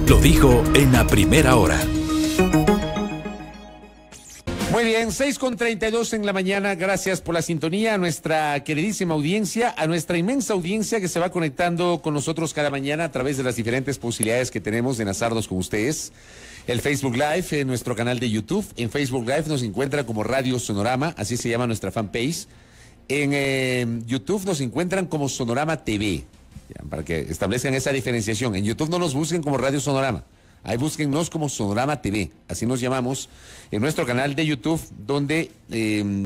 Lo dijo en la primera hora. Muy bien, 6:32 en la mañana. Gracias por la sintonía a nuestra queridísima audiencia, a nuestra inmensa audiencia que se va conectando con nosotros cada mañana a través de las diferentes posibilidades que tenemos de enlazarnos con ustedes. El Facebook Live, en nuestro canal de YouTube. En Facebook Live nos encuentra como Radio Sonorama, así se llama nuestra fanpage. En YouTube nos encuentran como Sonorama TV, ya, para que establezcan esa diferenciación. En YouTube no nos busquen como Radio Sonorama. Ahí búsquennos como Sonorama TV, así nos llamamos, en nuestro canal de YouTube, donde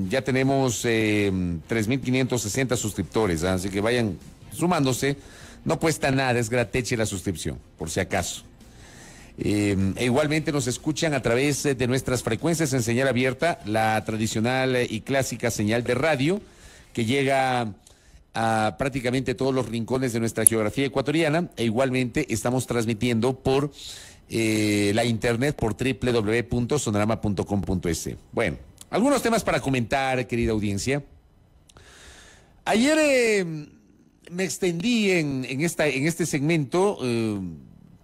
ya tenemos 3.560 suscriptores, así que vayan sumándose, no cuesta nada, es gratis la suscripción, por si acaso. E igualmente nos escuchan a través de nuestras frecuencias en señal abierta, la tradicional y clásica señal de radio, que llega a prácticamente todos los rincones de nuestra geografía ecuatoriana, e igualmente estamos transmitiendo por la internet por www.sonorama.com.es. Bueno, algunos temas para comentar, querida audiencia. Ayer me extendí en este segmento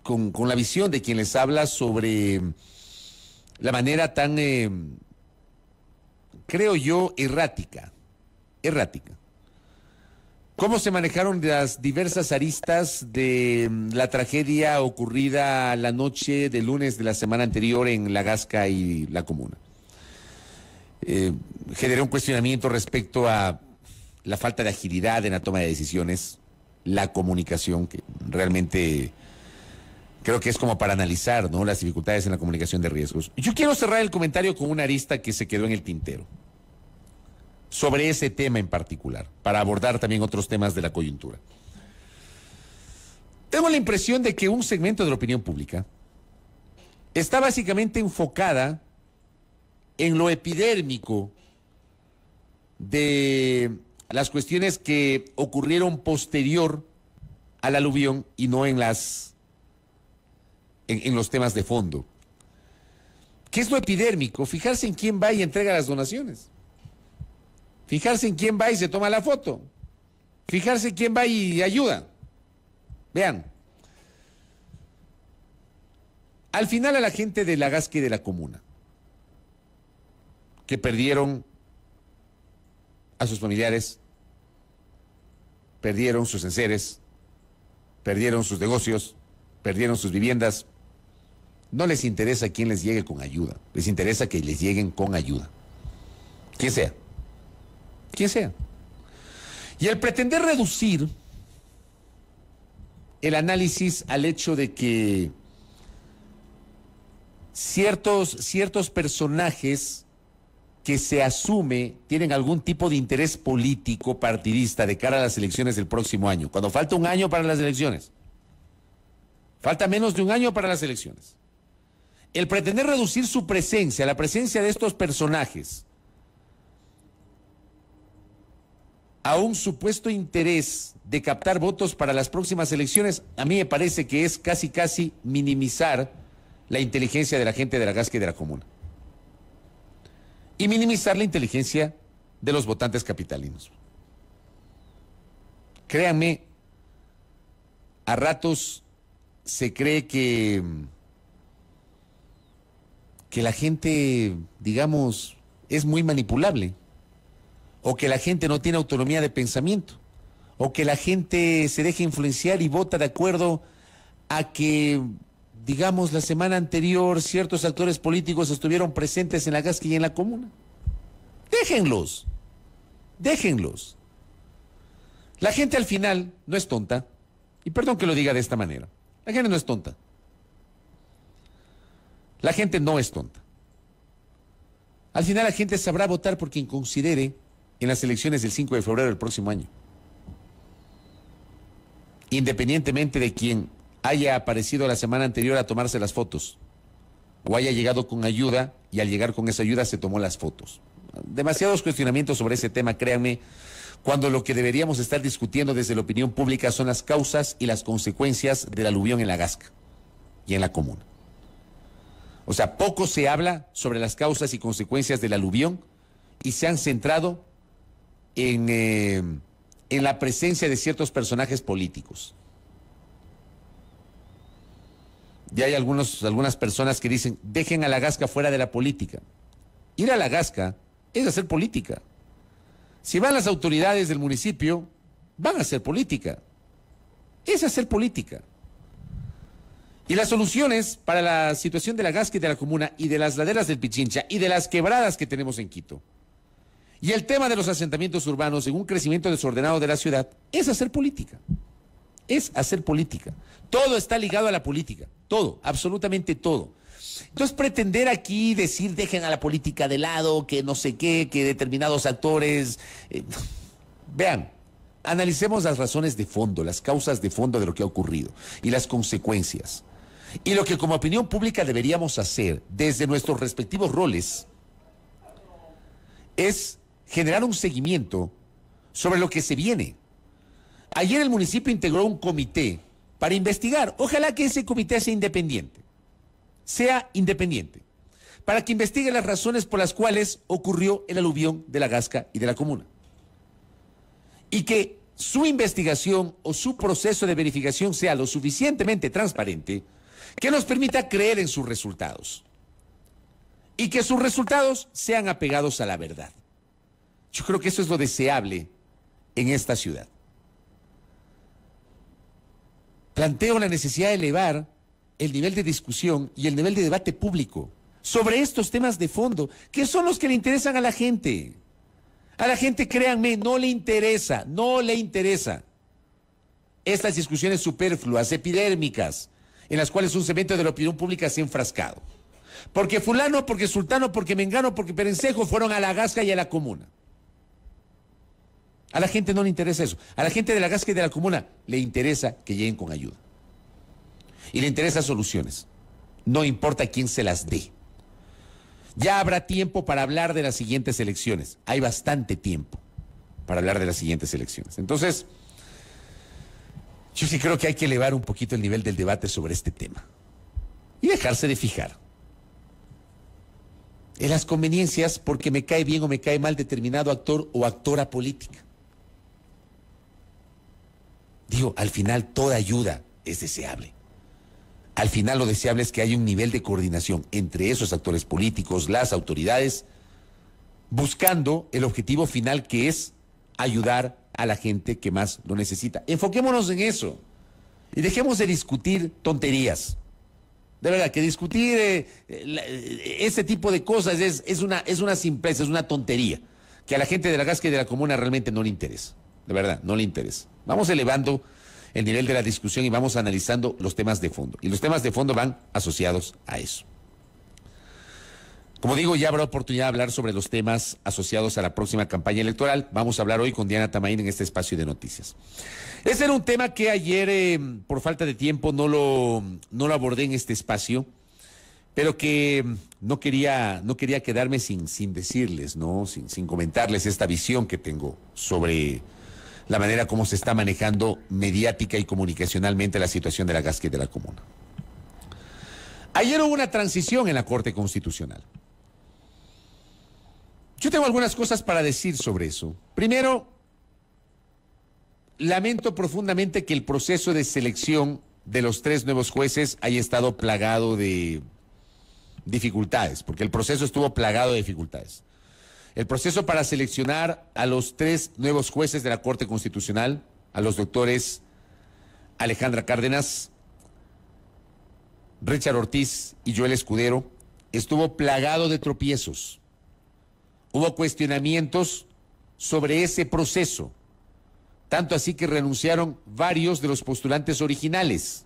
con la visión de quien les habla sobre la manera tan, creo yo, errática. ¿Cómo se manejaron las diversas aristas de la tragedia ocurrida la noche de lunes de la semana anterior en La Gasca y la comuna? Generó un cuestionamiento respecto a la falta de agilidad en la toma de decisiones, la comunicación, que realmente creo que es como para analizar, ¿no?, las dificultades en la comunicación de riesgos. Yo quiero cerrar el comentario con una arista que se quedó en el tintero sobre ese tema en particular, para abordar también otros temas de la coyuntura. Tengo la impresión de que un segmento de la opinión pública está básicamente enfocada en lo epidérmico de las cuestiones que ocurrieron posterior al aluvión y no en los temas de fondo. ¿Qué es lo epidérmico? Fijarse en quién va y entrega las donaciones. Fijarse en quién va y se toma la foto. Fijarse en quién va y ayuda. Vean. Al final, a la gente de La Gasca y de la comuna, que perdieron a sus familiares, perdieron sus enseres, perdieron sus negocios, perdieron sus viviendas, no les interesa quién les llegue con ayuda. Les interesa que les lleguen con ayuda. Quien sea. Quien sea. Y el pretender reducir el análisis al hecho de que ciertos personajes que se asume tienen algún tipo de interés político partidista de cara a las elecciones del próximo año, cuando falta un año para las elecciones, falta menos de un año para las elecciones, el pretender reducir su presencia, la presencia de estos personajes, a un supuesto interés de captar votos para las próximas elecciones, a mí me parece que es casi minimizar la inteligencia de la gente de La Gasca y de la comuna. Y minimizar la inteligencia de los votantes capitalinos. Créanme, a ratos se cree que la gente, digamos, es muy manipulable, o que la gente no tiene autonomía de pensamiento, o que la gente se deja influenciar y vota de acuerdo a que, digamos, la semana anterior ciertos actores políticos estuvieron presentes en La Gasca y en la comuna. Déjenlos. La gente al final no es tonta, y perdón que lo diga de esta manera, la gente no es tonta. La gente no es tonta. Al final la gente sabrá votar por quien considere en las elecciones del 5 de febrero del próximo año. Independientemente de quien haya aparecido la semana anterior a tomarse las fotos, o haya llegado con ayuda y al llegar con esa ayuda se tomó las fotos. Demasiados cuestionamientos sobre ese tema, créanme, cuando lo que deberíamos estar discutiendo desde la opinión pública son las causas y las consecuencias del aluvión en La Gasca y en la comuna. O sea, poco se habla sobre las causas y consecuencias del aluvión y se han centrado en la presencia de ciertos personajes políticos. Y hay algunas personas que dicen, dejen a la Gasca fuera de la política. Ir a la Gasca es hacer política. Si van las autoridades del municipio, van a hacer política. Es hacer política. Y las soluciones para la situación de la Gasca y de la comuna y de las laderas del Pichincha y de las quebradas que tenemos en Quito y el tema de los asentamientos urbanos en un crecimiento desordenado de la ciudad es hacer política. Es hacer política. Todo está ligado a la política. Todo, absolutamente todo. Entonces pretender aquí decir dejen a la política de lado, que no sé qué, que determinados actores... Vean, analicemos las razones de fondo, las causas de fondo de lo que ha ocurrido y las consecuencias. Y lo que como opinión pública deberíamos hacer desde nuestros respectivos roles es generar un seguimiento sobre lo que se viene. Ayer el municipio integró un comité para investigar. Ojalá que ese comité sea independiente, para que investigue las razones por las cuales ocurrió el aluvión de la Gasca y de la comuna. Y que su investigación o su proceso de verificación sea lo suficientemente transparente que nos permita creer en sus resultados. Y que sus resultados sean apegados a la verdad. Yo creo que eso es lo deseable en esta ciudad. Planteo la necesidad de elevar el nivel de discusión y el nivel de debate público sobre estos temas de fondo, que son los que le interesan a la gente. A la gente, créanme, no le interesa. Estas discusiones superfluas, epidérmicas, en las cuales un segmento de la opinión pública se ha enfrascado. Porque fulano, porque sultano, porque mengano, porque perencejo fueron a la Gasca y a la comuna. A la gente no le interesa eso. A la gente de la Gasca y de la comuna le interesa que lleguen con ayuda. Y le interesan soluciones. No importa quién se las dé. Ya habrá tiempo para hablar de las siguientes elecciones. Hay bastante tiempo para hablar de las siguientes elecciones. Entonces, yo sí creo que hay que elevar un poquito el nivel del debate sobre este tema. Y dejarse de fijar en las conveniencias porque me cae bien o me cae mal determinado actor o actora política. Digo, al final toda ayuda es deseable. Al final lo deseable es que haya un nivel de coordinación entre esos actores políticos, las autoridades, buscando el objetivo final que es ayudar a la gente que más lo necesita. Enfoquémonos en eso y dejemos de discutir tonterías. De verdad, que discutir ese tipo de cosas es una simpleza, es una tontería, que a la gente de la Gasca y de la comuna realmente no le interesa. De verdad, no le interesa. Vamos elevando el nivel de la discusión y vamos analizando los temas de fondo. Y los temas de fondo van asociados a eso. Como digo, ya habrá oportunidad de hablar sobre los temas asociados a la próxima campaña electoral. Vamos a hablar hoy con Diana Tamaín en este espacio de noticias. Ese era un tema que ayer, por falta de tiempo, no lo abordé en este espacio, pero que no quería quedarme sin decirles, ¿no? Sin comentarles esta visión que tengo sobre la manera como se está manejando mediática y comunicacionalmente la situación de la Gasca y de la comuna. Ayer hubo una transición en la Corte Constitucional. Yo tengo algunas cosas para decir sobre eso. Primero, lamento profundamente que el proceso de selección de los 3 nuevos jueces haya estado plagado de dificultades, porque el proceso estuvo plagado de dificultades. El proceso para seleccionar a los 3 nuevos jueces de la Corte Constitucional, a los doctores Alejandra Cárdenas, Richard Ortiz y Joel Escudero, estuvo plagado de tropiezos. Hubo cuestionamientos sobre ese proceso, tanto así que renunciaron varios de los postulantes originales.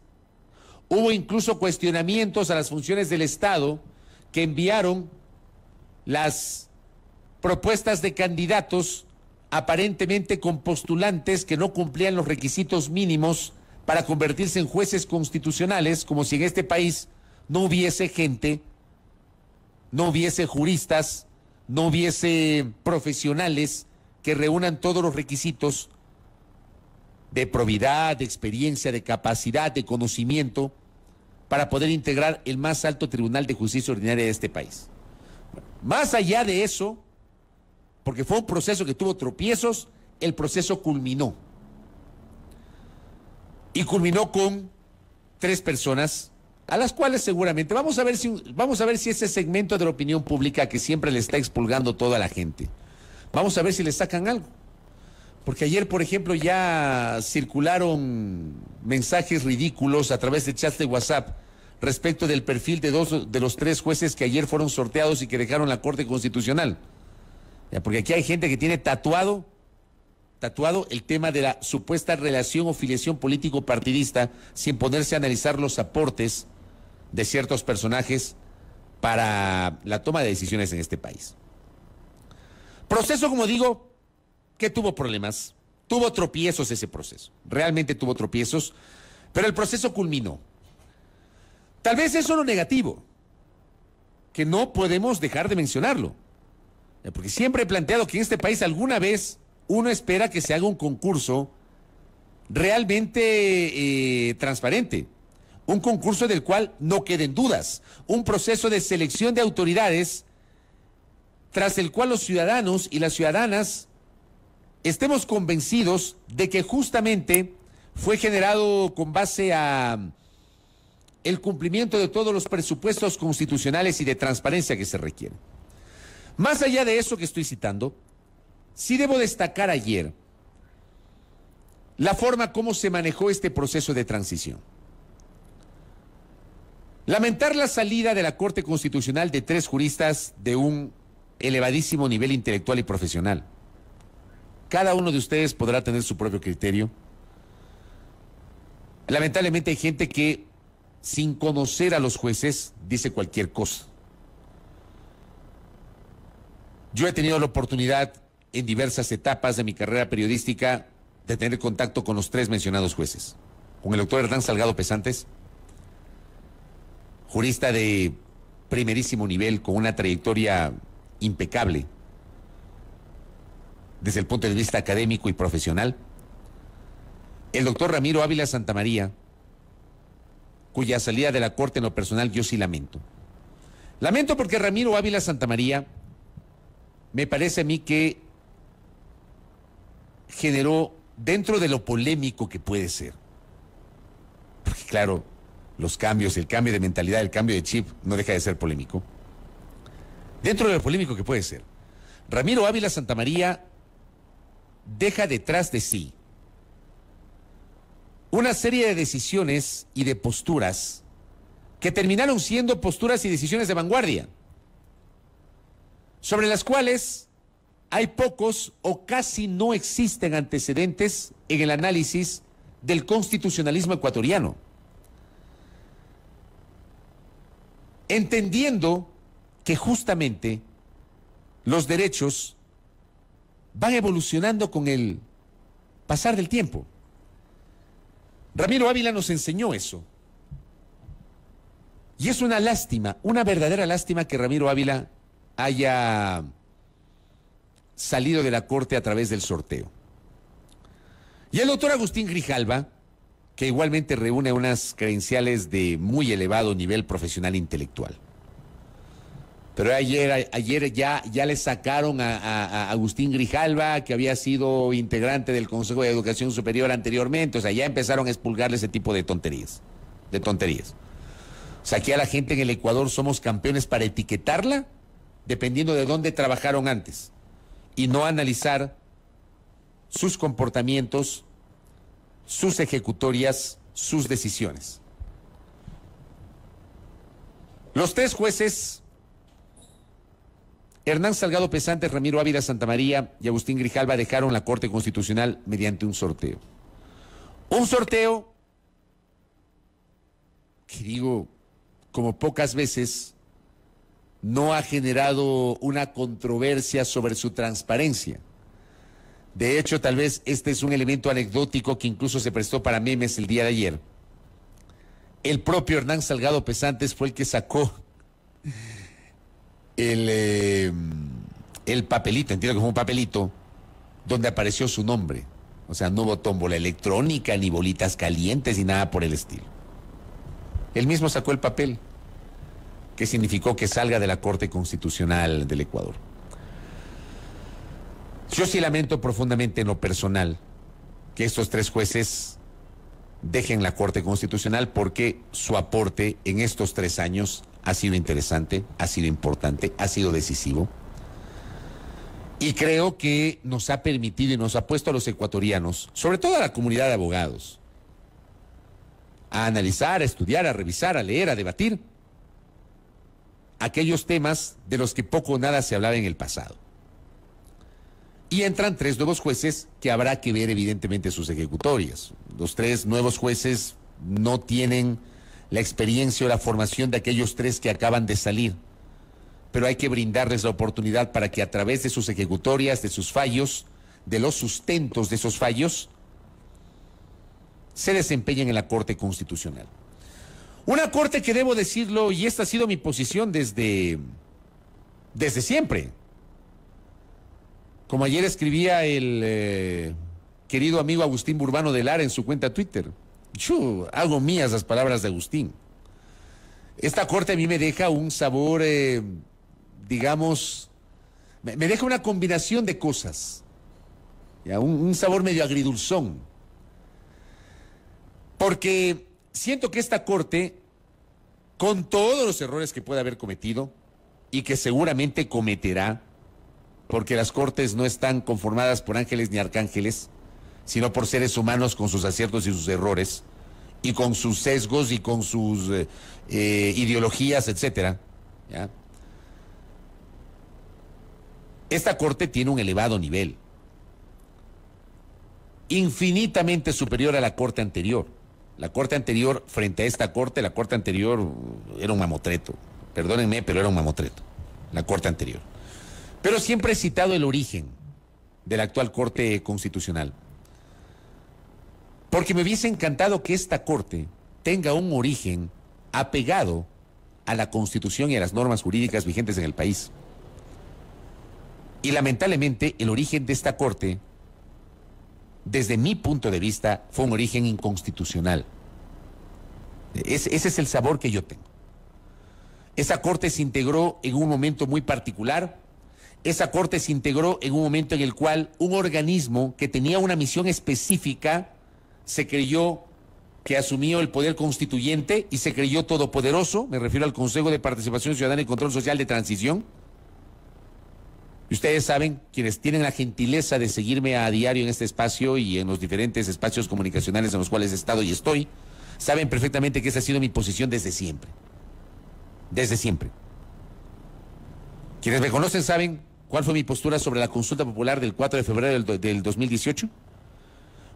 Hubo incluso cuestionamientos a las funciones del Estado que enviaron las propuestas de candidatos aparentemente con postulantes que no cumplían los requisitos mínimos para convertirse en jueces constitucionales, como si en este país no hubiese gente, no hubiese juristas, no hubiese profesionales que reúnan todos los requisitos de probidad, de experiencia, de capacidad, de conocimiento para poder integrar el más alto tribunal de justicia ordinaria de este país. Más allá de eso, porque fue un proceso que tuvo tropiezos, el proceso culminó. Y culminó con 3 personas a las cuales seguramente vamos a ver si ese segmento de la opinión pública que siempre le está expulgando toda la gente, vamos a ver si le sacan algo. Porque ayer, por ejemplo, ya circularon mensajes ridículos a través de chats de WhatsApp respecto del perfil de 2 de los 3 jueces que ayer fueron sorteados y que dejaron la Corte Constitucional. Ya, porque aquí hay gente que tiene tatuado el tema de la supuesta relación o filiación político-partidista sin ponerse a analizar los aportes de ciertos personajes para la toma de decisiones en este país. Proceso, como digo, que tuvo problemas, tuvo tropiezos ese proceso, realmente tuvo tropiezos, pero el proceso culminó. Tal vez eso es lo negativo, que no podemos dejar de mencionarlo, porque siempre he planteado que en este país alguna vez uno espera que se haga un concurso realmente transparente, un concurso del cual no queden dudas, un proceso de selección de autoridades tras el cual los ciudadanos y las ciudadanas estemos convencidos de que justamente fue generado con base a el cumplimiento de todos los presupuestos constitucionales y de transparencia que se requieren. Más allá de eso que estoy citando, sí debo destacar ayer la forma como se manejó este proceso de transición. Lamentar la salida de la Corte Constitucional de 3 juristas de un elevadísimo nivel intelectual y profesional. Cada uno de ustedes podrá tener su propio criterio. Lamentablemente hay gente que, sin conocer a los jueces, dice cualquier cosa. Yo he tenido la oportunidad en diversas etapas de mi carrera periodística de tener contacto con los 3 mencionados jueces. Con el doctor Hernán Salgado Pesantes, jurista de primerísimo nivel, con una trayectoria impecable desde el punto de vista académico y profesional. El doctor Ramiro Ávila Santamaría, cuya salida de la Corte en lo personal yo sí lamento. Lamento porque Ramiro Ávila Santamaría me parece a mí que generó, dentro de lo polémico que puede ser, porque claro, los cambios, el cambio de mentalidad, el cambio de chip no deja de ser polémico. Dentro de lo polémico que puede ser, Ramiro Ávila Santamaría deja detrás de sí una serie de decisiones y de posturas que terminaron siendo posturas y decisiones de vanguardia, sobre las cuales hay pocos o casi no existen antecedentes en el análisis del constitucionalismo ecuatoriano. Entendiendo que justamente los derechos van evolucionando con el pasar del tiempo. Ramiro Ávila nos enseñó eso. Y es una lástima, una verdadera lástima que Ramiro Ávila haya salido de la Corte a través del sorteo. Y el doctor Agustín Grijalva, que igualmente reúne unas credenciales de muy elevado nivel profesional e intelectual. Pero ayer ya le sacaron a Agustín Grijalva, que había sido integrante del Consejo de Educación Superior anteriormente. O sea, ya empezaron a expulgarle ese tipo de tonterías. O sea, aquí a la gente en el Ecuador somos campeones para etiquetarla dependiendo de dónde trabajaron antes y no analizar sus comportamientos, sus ejecutorias, sus decisiones. Los 3 jueces, Hernán Salgado Pesantes, Ramiro Ávila Santamaría y Agustín Grijalva, dejaron la Corte Constitucional mediante un sorteo. Un sorteo que, digo, como pocas veces, no ha generado una controversia sobre su transparencia. De hecho, tal vez este es un elemento anecdótico que incluso se prestó para memes el día de ayer. El propio Hernán Salgado Pesantes fue el que sacó el papelito, entiendo que fue un papelito, donde apareció su nombre. O sea, no hubo tómbola electrónica, ni bolitas calientes, ni nada por el estilo. Él mismo sacó el papel, que significó que salga de la Corte Constitucional del Ecuador. Yo sí lamento profundamente en lo personal que estos 3 jueces dejen la Corte Constitucional porque su aporte en estos 3 años ha sido interesante, ha sido importante, ha sido decisivo. Y creo que nos ha permitido y nos ha puesto a los ecuatorianos, sobre todo a la comunidad de abogados, a analizar, a estudiar, a revisar, a leer, a debatir aquellos temas de los que poco o nada se hablaba en el pasado. Y entran 3 nuevos jueces que habrá que ver evidentemente sus ejecutorias. Los 3 nuevos jueces no tienen la experiencia o la formación de aquellos 3 que acaban de salir, pero hay que brindarles la oportunidad para que a través de sus ejecutorias, de sus fallos, de los sustentos de esos fallos, se desempeñen en la Corte Constitucional. Una Corte que, debo decirlo, y esta ha sido mi posición desde siempre. Como ayer escribía el querido amigo Agustín Burbano de Lara en su cuenta Twitter, yo hago mías las palabras de Agustín. Esta Corte a mí me deja un sabor, digamos, me deja una combinación de cosas, ¿ya? Un sabor medio agridulzón, porque siento que esta Corte, con todos los errores que puede haber cometido y que seguramente cometerá, porque las Cortes no están conformadas por ángeles ni arcángeles, sino por seres humanos con sus aciertos y sus errores, y con sus sesgos y con sus ideologías, etcétera, ¿ya? Esta Corte tiene un elevado nivel, infinitamente superior a la Corte anterior. La Corte anterior, frente a esta Corte, la Corte anterior era un mamotreto. Perdónenme, pero era un mamotreto, la Corte anterior. Pero siempre he citado el origen de la actual Corte Constitucional, porque me hubiese encantado que esta Corte tenga un origen apegado a la Constitución y a las normas jurídicas vigentes en el país. Y lamentablemente el origen de esta Corte, desde mi punto de vista, fue un origen inconstitucional. Ese es el sabor que yo tengo. Esa Corte se integró en un momento muy particular. Esa Corte se integró en un momento en el cual un organismo que tenía una misión específica se creyó que asumió el poder constituyente y se creyó todopoderoso. Me refiero al Consejo de Participación Ciudadana y Control Social de Transición. Y ustedes saben, quienes tienen la gentileza de seguirme a diario en este espacio y en los diferentes espacios comunicacionales en los cuales he estado y estoy, saben perfectamente que esa ha sido mi posición desde siempre. Desde siempre. Quienes me conocen saben cuál fue mi postura sobre la consulta popular del 4 de febrero del 2018,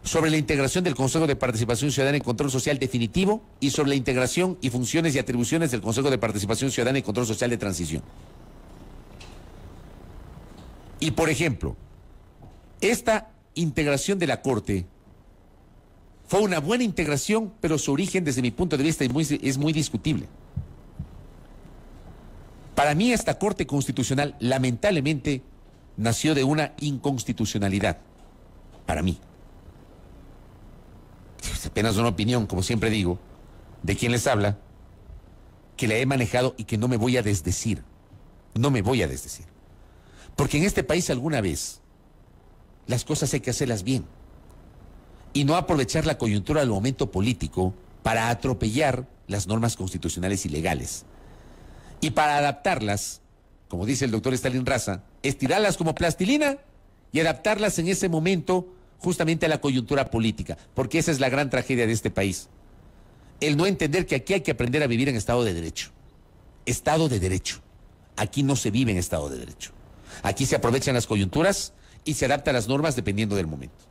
sobre la integración del Consejo de Participación Ciudadana y Control Social definitivo y sobre la integración y funciones y atribuciones del Consejo de Participación Ciudadana y Control Social de transición. Y, por ejemplo, esta integración de la Corte fue una buena integración, pero su origen, desde mi punto de vista, es muy discutible. Para mí, esta Corte Constitucional, lamentablemente, nació de una inconstitucionalidad. Para mí. Es apenas una opinión, como siempre digo, de quien les habla, que la he manejado y que no me voy a desdecir. No me voy a desdecir. Porque en este país alguna vez las cosas hay que hacerlas bien y no aprovechar la coyuntura del momento político para atropellar las normas constitucionales y legales y para adaptarlas, como dice el doctor Stalin Raza, estirarlas como plastilina y adaptarlas en ese momento justamente a la coyuntura política, porque esa es la gran tragedia de este país, el no entender que aquí hay que aprender a vivir en Estado de Derecho. Estado de Derecho. Aquí no se vive en Estado de Derecho. Aquí se aprovechan las coyunturas y se adaptan las normas dependiendo del momento.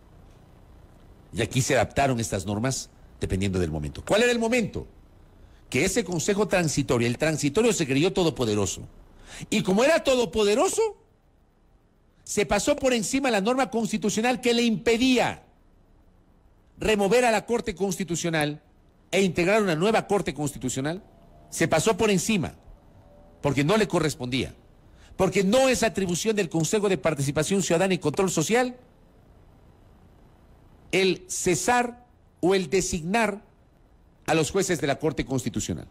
Y aquí se adaptaron estas normas dependiendo del momento. ¿Cuál era el momento? Que ese Consejo Transitorio, el transitorio se creyó todopoderoso. Y como era todopoderoso, se pasó por encima la norma constitucional que le impedía remover a la Corte Constitucional e integrar una nueva Corte Constitucional. Se pasó por encima, porque no le correspondía. Porque no es atribución del Consejo de Participación Ciudadana y Control Social el cesar o el designar a los jueces de la Corte Constitucional.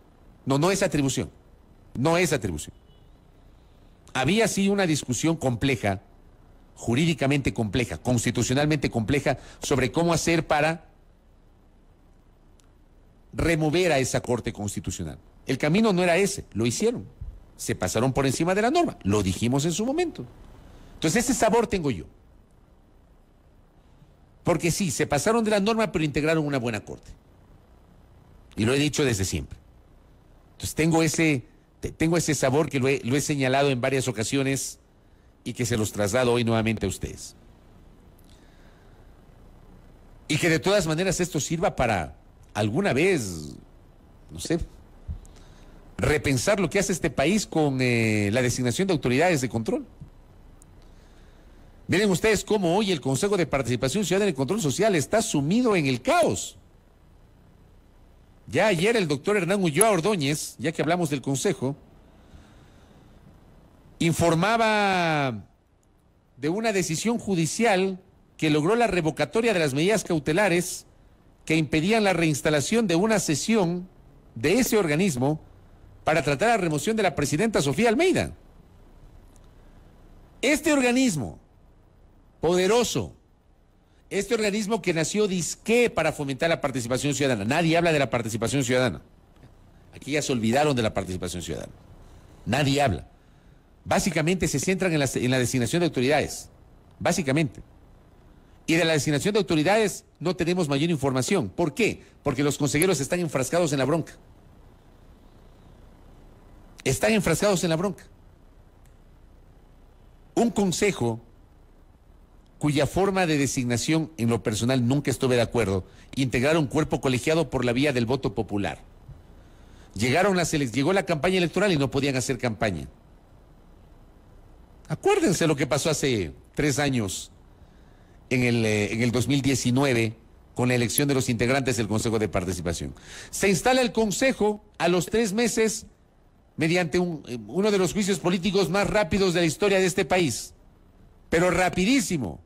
No es atribución. No es atribución. Había sí una discusión compleja, jurídicamente compleja, constitucionalmente compleja, sobre cómo hacer para remover a esa Corte Constitucional. El camino no era ese, lo hicieron. Se pasaron por encima de la norma, lo dijimos en su momento. Entonces ese sabor tengo yo. Porque sí, se pasaron de la norma, pero integraron una buena Corte. Y lo he dicho desde siempre. Entonces tengo ese sabor que lo he señalado en varias ocasiones y que se los traslado hoy nuevamente a ustedes. Y que de todas maneras esto sirva para alguna vez, no sé, repensar lo que hace este país con la designación de autoridades de control. Miren ustedes cómo hoy el Consejo de Participación Ciudadana y Control Social está sumido en el caos. Ya ayer el doctor Hernán Ulloa Ordóñez, ya que hablamos del Consejo, informaba de una decisión judicial que logró la revocatoria de las medidas cautelares que impedían la reinstalación de una sesión de ese organismo para tratar la remoción de la presidenta Sofía Almeida. Este organismo poderoso, este organismo que nació disque para fomentar la participación ciudadana. Nadie habla de la participación ciudadana. Aquí ya se olvidaron de la participación ciudadana. Nadie habla. Básicamente se centran en la designación de autoridades. Básicamente. Y de la designación de autoridades no tenemos mayor información. ¿Por qué? Porque los consejeros están enfrascados en la bronca. Están enfrascados en la bronca. Un consejo cuya forma de designación en lo personal nunca estuve de acuerdo, integrar un cuerpo colegiado por la vía del voto popular. Llegó la campaña electoral y no podían hacer campaña. Acuérdense lo que pasó hace 3 años en el 2019 con la elección de los integrantes del Consejo de Participación. Se instala el Consejo a los 3 meses mediante uno de los juicios políticos más rápidos de la historia de este país, pero rapidísimo.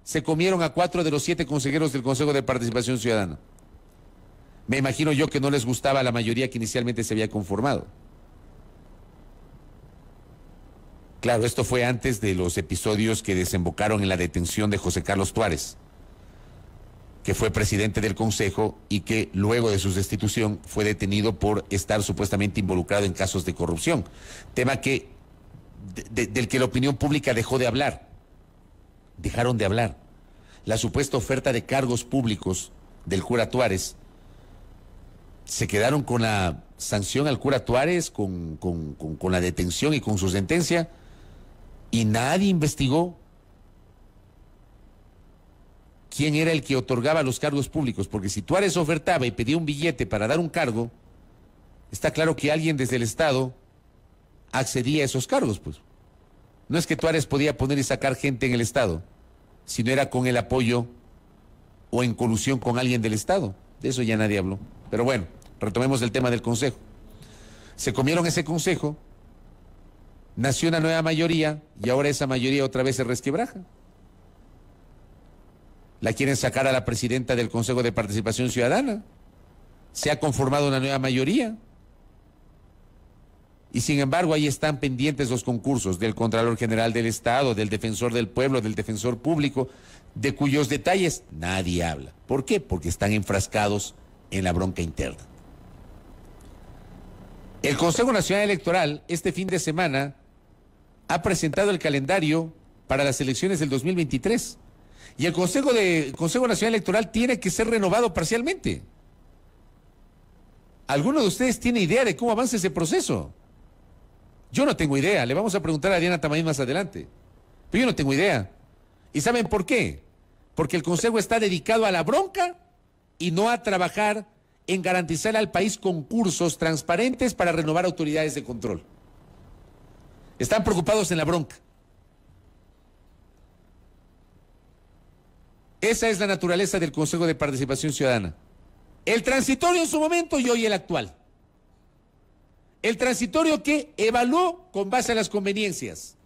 Se comieron a 4 de los 7 consejeros del Consejo de Participación Ciudadana. Me imagino yo que no les gustaba la mayoría que inicialmente se había conformado. Claro, esto fue antes de los episodios que desembocaron en la detención de José Carlos Tuárez, que fue presidente del Consejo y que luego de su destitución fue detenido por estar supuestamente involucrado en casos de corrupción, tema del que la opinión pública dejó de hablar. Dejaron de hablar. La supuesta oferta de cargos públicos del cura Tuárez, se quedaron con la sanción al cura Tuárez, con la detención y con su sentencia, y nadie investigó quién era el que otorgaba los cargos públicos, porque si Tuárez ofertaba y pedía un billete para dar un cargo, está claro que alguien desde el Estado accedía a esos cargos, pues. No es que Tuárez podía poner y sacar gente en el Estado, sino era con el apoyo o en colusión con alguien del Estado. De eso ya nadie habló. Pero bueno, retomemos el tema del Consejo. Se comieron ese Consejo, nació una nueva mayoría y ahora esa mayoría otra vez se resquebraja. La quieren sacar a la presidenta del Consejo de Participación Ciudadana. Se ha conformado una nueva mayoría. Y sin embargo, ahí están pendientes los concursos del Contralor General del Estado, del Defensor del Pueblo, del Defensor Público, de cuyos detalles nadie habla. ¿Por qué? Porque están enfrascados en la bronca interna. El Consejo Nacional Electoral, este fin de semana, ha presentado el calendario para las elecciones del 2023. Y el Consejo Nacional Electoral tiene que ser renovado parcialmente. ¿Alguno de ustedes tiene idea de cómo avanza ese proceso? Yo no tengo idea, le vamos a preguntar a Diana Tamayo más adelante. Pero yo no tengo idea. ¿Y saben por qué? Porque el Consejo está dedicado a la bronca y no a trabajar en garantizar al país concursos transparentes para renovar autoridades de control. Están preocupados en la bronca. Esa es la naturaleza del Consejo de Participación Ciudadana. El transitorio en su momento y hoy el actual. El transitorio que evaluó con base a las conveniencias.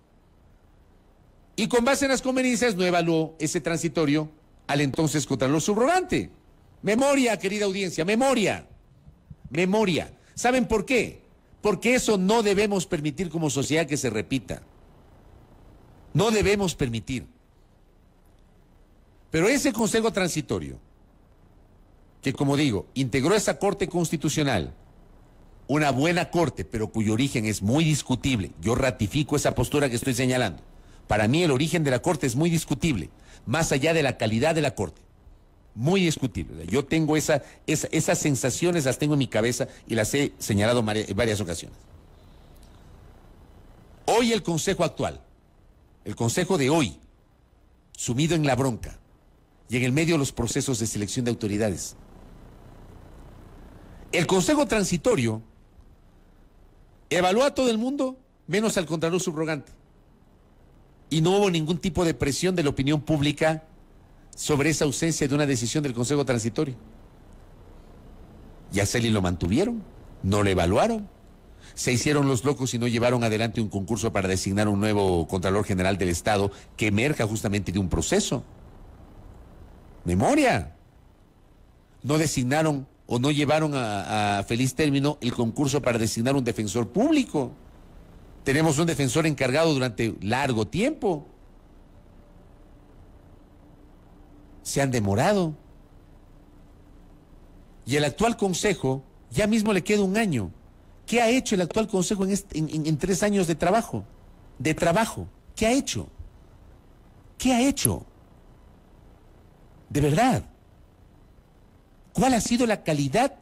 Y con base en las conveniencias no evaluó ese transitorio al entonces Contralor subrogante. Memoria, querida audiencia, memoria. Memoria. ¿Saben por qué? Porque eso no debemos permitir como sociedad que se repita. No debemos permitir. Pero ese Consejo transitorio, que, como digo, integró esa Corte Constitucional, una buena corte, pero cuyo origen es muy discutible. Yo ratifico esa postura que estoy señalando. Para mí el origen de la corte es muy discutible, más allá de la calidad de la corte. Muy discutible. Yo tengo esas sensaciones, las tengo en mi cabeza y las he señalado en varias ocasiones. Hoy el Consejo actual, el Consejo de hoy, sumido en la bronca y en el medio de los procesos de selección de autoridades. El Consejo Transitorio evaluó a todo el mundo menos al Contralor Subrogante. Y no hubo ningún tipo de presión de la opinión pública sobre esa ausencia de una decisión del Consejo Transitorio. Y a Celi lo mantuvieron, no le evaluaron, se hicieron los locos y no llevaron adelante un concurso para designar un nuevo Contralor General del Estado que emerja justamente de un proceso. Memoria. No designaron o no llevaron a feliz término el concurso para designar un defensor público. Tenemos un defensor encargado durante largo tiempo. Se han demorado. Y el actual Consejo, ya mismo le queda un año. ¿Qué ha hecho el actual Consejo en 3 años de trabajo? ¿Qué ha hecho? ¿Qué ha hecho? De verdad. ¿Cuál ha sido la calidad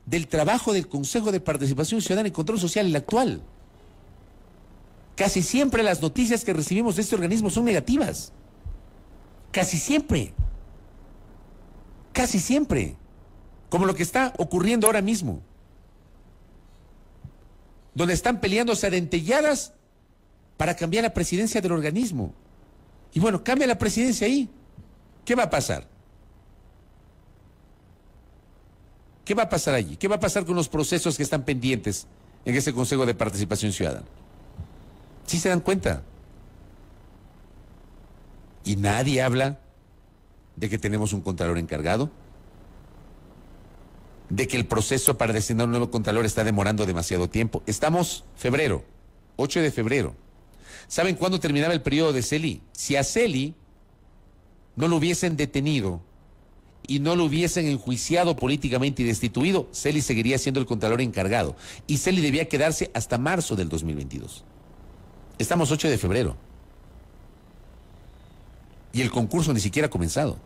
del trabajo del Consejo de Participación Ciudadana y Control Social, el actual? Casi siempre las noticias que recibimos de este organismo son negativas. Casi siempre. Casi siempre. Como lo que está ocurriendo ahora mismo. Donde están peleándose a dentelladas para cambiar la presidencia del organismo. Y bueno, cambia la presidencia ahí. ¿Qué va a pasar? ¿Qué va a pasar allí? ¿Qué va a pasar con los procesos que están pendientes en ese Consejo de Participación Ciudadana? ¿Sí se dan cuenta? Y nadie habla de que tenemos un contralor encargado, de que el proceso para designar un nuevo contralor está demorando demasiado tiempo. Estamos febrero, 8 de febrero. ¿Saben cuándo terminaba el periodo de Celi? Si a Celi no lo hubiesen detenido y no lo hubiesen enjuiciado políticamente y destituido, Celi seguiría siendo el contralor encargado. Y Celi debía quedarse hasta marzo del 2022. Estamos 8 de febrero. Y el concurso ni siquiera ha comenzado.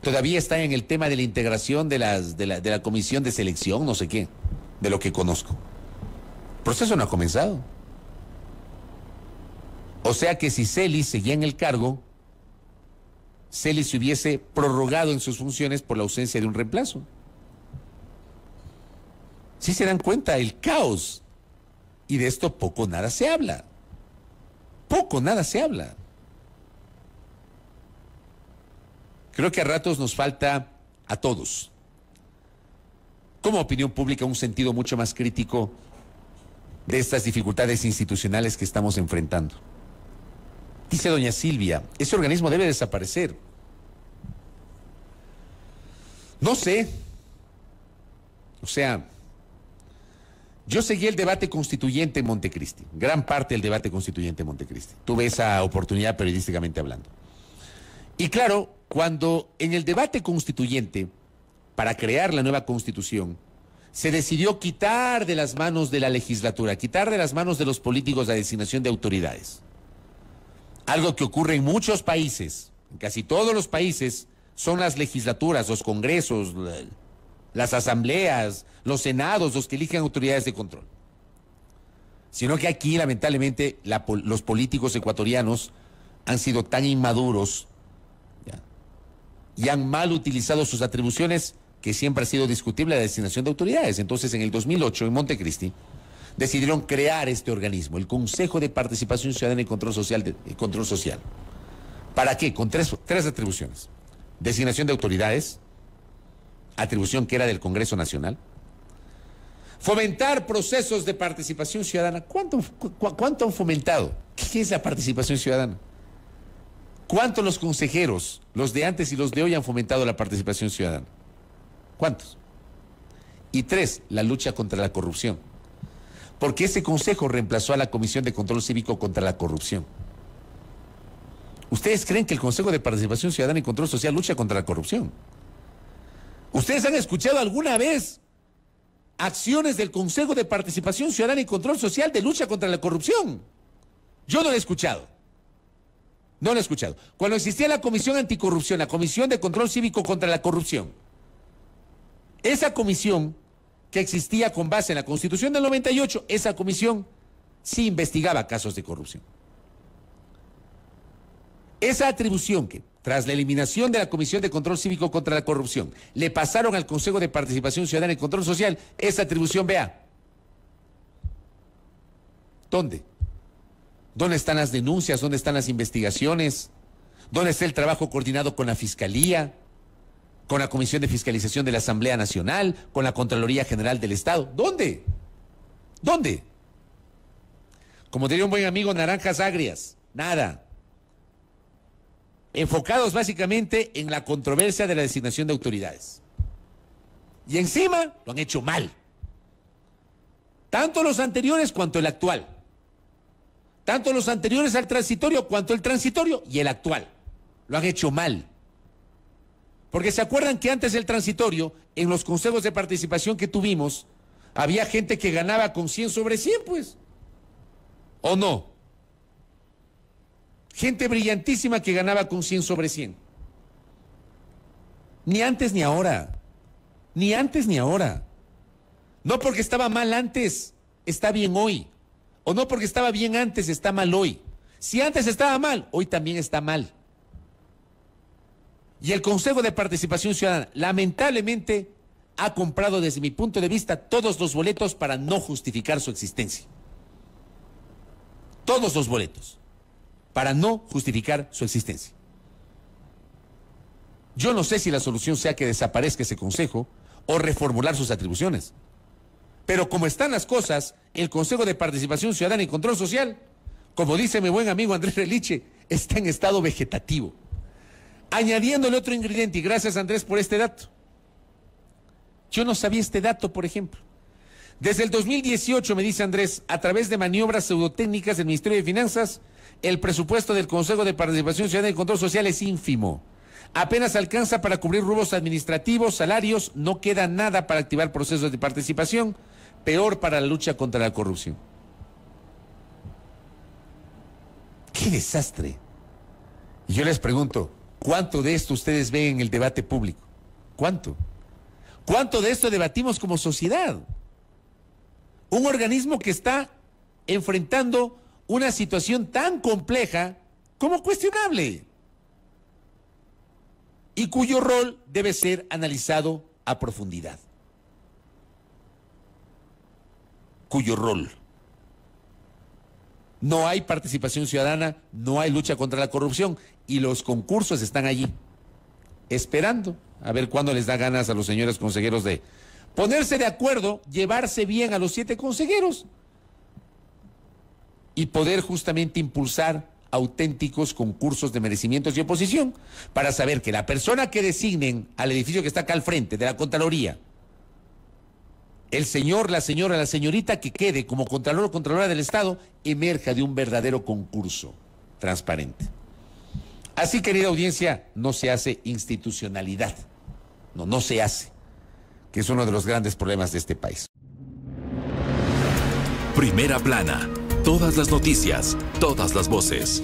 Todavía está en el tema de la integración de la comisión de selección, no sé qué, de lo que conozco. El proceso no ha comenzado. O sea que si Celi seguía en el cargo, Celi se hubiese prorrogado en sus funciones por la ausencia de un reemplazo. ¿Sí se dan cuenta? El caos. Y de esto poco o nada se habla. Poco o nada se habla. Creo que a ratos nos falta a todos, como opinión pública, un sentido mucho más crítico de estas dificultades institucionales que estamos enfrentando. Dice doña Silvia, ese organismo debe desaparecer. No sé. O sea, yo seguí el debate constituyente en Montecristi, gran parte del debate constituyente en Montecristi. Tuve esa oportunidad periodísticamente hablando. Y claro, cuando en el debate constituyente, para crear la nueva constitución, se decidió quitar de las manos de la legislatura, quitar de las manos de los políticos la designación de autoridades. Algo que ocurre en muchos países, en casi todos los países, son las legislaturas, los congresos, las asambleas, los senados, los que eligen autoridades de control. Sino que aquí, lamentablemente, los políticos ecuatorianos han sido tan inmaduros, ¿ya?, y han mal utilizado sus atribuciones, que siempre ha sido discutible la designación de autoridades. Entonces, en el 2008, en Montecristi, decidieron crear este organismo, el Consejo de Participación Ciudadana y Control Social. ¿Para qué? Con tres atribuciones. Designación de autoridades, atribución que era del Congreso Nacional. Fomentar procesos de participación ciudadana. ¿Cuánto han fomentado? ¿Qué es la participación ciudadana? ¿Cuántos los consejeros, los de antes y los de hoy, han fomentado la participación ciudadana? ¿Cuántos? Y 3, la lucha contra la corrupción. Porque ese consejo reemplazó a la Comisión de Control Cívico contra la Corrupción. ¿Ustedes creen que el Consejo de Participación Ciudadana y Control Social lucha contra la corrupción? ¿Ustedes han escuchado alguna vez acciones del Consejo de Participación Ciudadana y Control Social de lucha contra la corrupción? Yo no lo he escuchado. No lo he escuchado. Cuando existía la Comisión Anticorrupción, la Comisión de Control Cívico contra la Corrupción, esa comisión que existía con base en la Constitución del 98, esa comisión sí investigaba casos de corrupción. Esa atribución que, tras la eliminación de la Comisión de Control Cívico contra la Corrupción, le pasaron al Consejo de Participación Ciudadana y Control Social, esa atribución, vea, ¿dónde? ¿Dónde están las denuncias? ¿Dónde están las investigaciones? ¿Dónde está el trabajo coordinado con la Fiscalía, con la Comisión de Fiscalización de la Asamblea Nacional, con la Contraloría General del Estado? ¿Dónde? ¿Dónde? Como diría un buen amigo, naranjas agrias, nada. Enfocados básicamente en la controversia de la designación de autoridades. Y encima lo han hecho mal. Tanto los anteriores cuanto el actual. Tanto los anteriores al transitorio cuanto el transitorio y el actual. Lo han hecho mal. Porque se acuerdan que antes del transitorio, en los consejos de participación que tuvimos, había gente que ganaba con 100 sobre 100, pues. ¿O no? Gente brillantísima que ganaba con 100 sobre 100. Ni antes ni ahora. Ni antes ni ahora. No porque estaba mal antes, está bien hoy. O no porque estaba bien antes, está mal hoy. Si antes estaba mal, hoy también está mal. Y el Consejo de Participación Ciudadana, lamentablemente, ha comprado, desde mi punto de vista, todos los boletos para no justificar su existencia. Todos los boletos para no justificar su existencia. Yo no sé si la solución sea que desaparezca ese consejo o reformular sus atribuciones. Pero como están las cosas, el Consejo de Participación Ciudadana y Control Social, como dice mi buen amigo Andrés Reliche, está en estado vegetativo. Añadiéndole otro ingrediente, y gracias Andrés por este dato. Yo no sabía este dato, por ejemplo. Desde el 2018, me dice Andrés, a través de maniobras pseudotécnicas del Ministerio de Finanzas, el presupuesto del Consejo de Participación Ciudadana y Control Social es ínfimo. Apenas alcanza para cubrir rubros administrativos, salarios, no queda nada para activar procesos de participación, peor para la lucha contra la corrupción. ¡Qué desastre! Y yo les pregunto, ¿cuánto de esto ustedes ven en el debate público? ¿Cuánto? ¿Cuánto de esto debatimos como sociedad? Un organismo que está enfrentando una situación tan compleja como cuestionable y cuyo rol debe ser analizado a profundidad. Cuyo rol. No hay participación ciudadana, no hay lucha contra la corrupción y los concursos están allí, esperando a ver cuándo les da ganas a los señores consejeros de ponerse de acuerdo, llevarse bien a los 7 consejeros y poder justamente impulsar auténticos concursos de merecimientos y oposición para saber que la persona que designen al edificio que está acá al frente de la Contraloría, el señor, la señora, la señorita que quede como Contralor o Contralora del Estado, emerja de un verdadero concurso transparente. Así, querida audiencia, no se hace institucionalidad. No se hace, que es uno de los grandes problemas de este país. Primera plana. Todas las noticias, todas las voces.